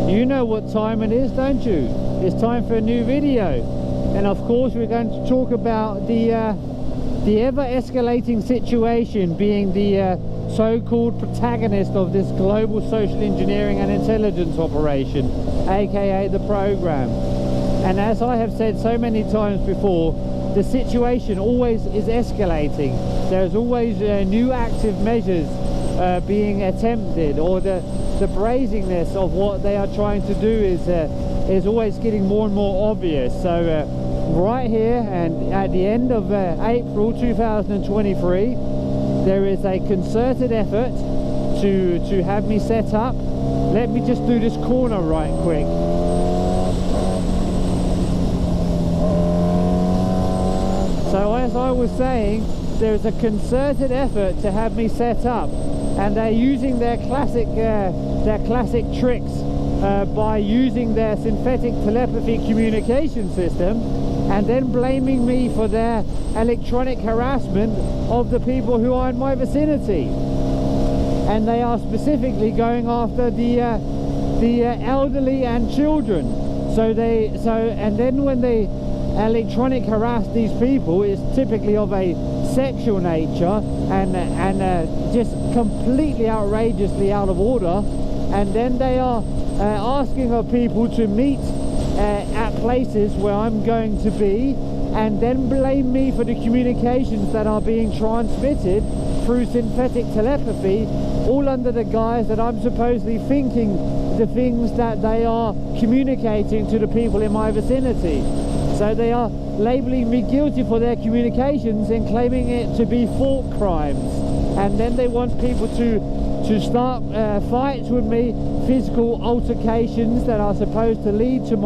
You know what time it is, don't you? It's time for a new video. And of course we're going to talk about the ever-escalating situation, being the so-called protagonist of this global social engineering and intelligence operation, aka the program. And as I have said so many times before, the situation always is escalating. There's always new active measures being attempted, or the brazenness of what they are trying to do is always getting more and more obvious. So right here, and at the end of April 2023, there is a concerted effort to have me set up. Let me just do this corner right quick. So as I was saying, there's a concerted effort to have me set up, and they're using their classic tricks by using their synthetic telepathy communication system, and then blaming me for their electronic harassment of the people who are in my vicinity. And they are specifically going after the elderly and children. And then when they electronic harass these people, it's typically of a sexual nature and just completely outrageously out of order. And then they are asking of people to meet at places where I'm going to be, and then blame me for the communications that are being transmitted through synthetic telepathy, all under the guise that I'm supposedly thinking the things that they are communicating to the people in my vicinity. So they are labeling me guilty for their communications and claiming it to be thought crimes. And then they want people to start fights with me, physical altercations that are supposed to lead to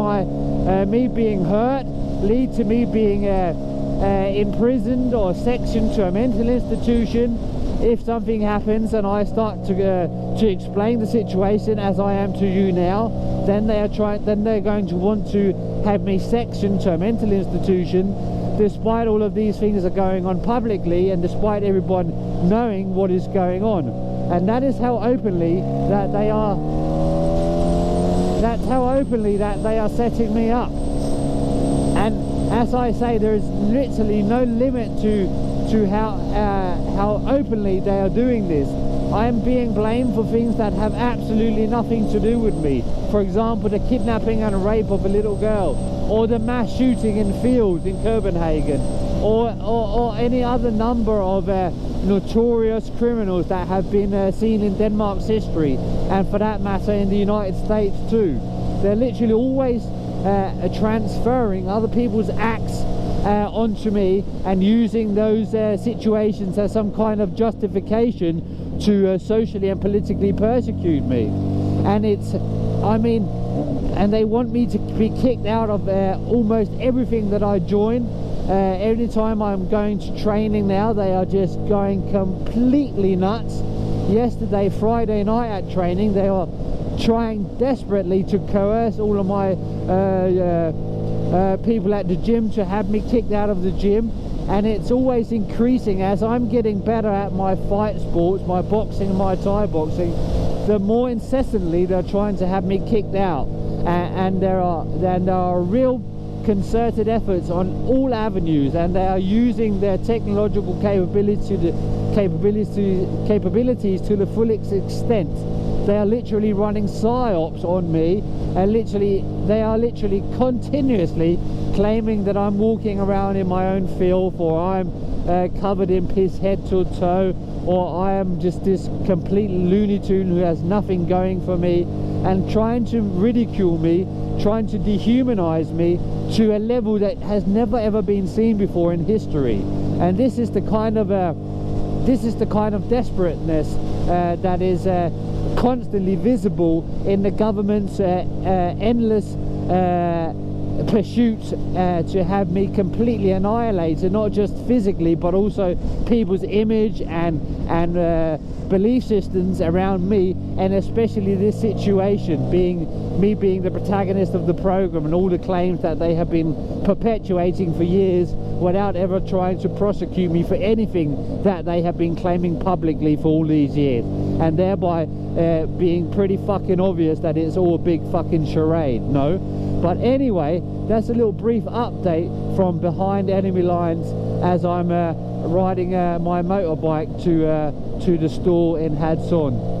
me being hurt, lead to me being imprisoned or sectioned to a mental institution if something happens and I start to explain the situation as I am to you now. Then they're going to want to have me sectioned to a mental institution, despite all of these things are going on publicly and despite everyone knowing what is going on. And that is how openly that they are. That's how openly that they are setting me up. And as I say, there is literally no limit to how openly they are doing this. I am being blamed for things that have absolutely nothing to do with me. For example, the kidnapping and rape of a little girl, or the mass shooting in fields in Copenhagen, or any other number of notorious criminals that have been seen in Denmark's history, and for that matter in the United States too. They're literally always transferring other people's acts onto me and using those situations as some kind of justification to socially and politically persecute me. And and they want me to be kicked out of almost everything that I join. Every time I'm going to training now, they are just going completely nuts. Yesterday, Friday night at training, they are trying desperately to coerce all of my people at the gym to have me kicked out of the gym. And it's always increasing as I'm getting better at my fight sports, my boxing, my Thai boxing. The more incessantly they're trying to have me kicked out, and there are real concerted efforts on all avenues, and they are using their technological capabilities to the fullest extent. They are literally running psyops on me, and they are literally continuously claiming that I'm walking around in my own filth, or I'm covered in piss head to toe, or I am just this complete Looney Tune who has nothing going for me, and trying to ridicule me, trying to dehumanize me to a level that has never ever been seen before in history. And this is the kind of desperateness that is constantly visible in the government's endless pursuit to have me completely annihilated, not just physically but also people's image and belief systems around me, and especially this situation being the protagonist of the program, and all the claims that they have been perpetuating for years without ever trying to prosecute me for anything that they have been claiming publicly for all these years. and thereby being pretty fucking obvious that it's all a big fucking charade. No, but anyway, that's a little brief update from behind enemy lines as I'm riding my motorbike to the stall in Hadson.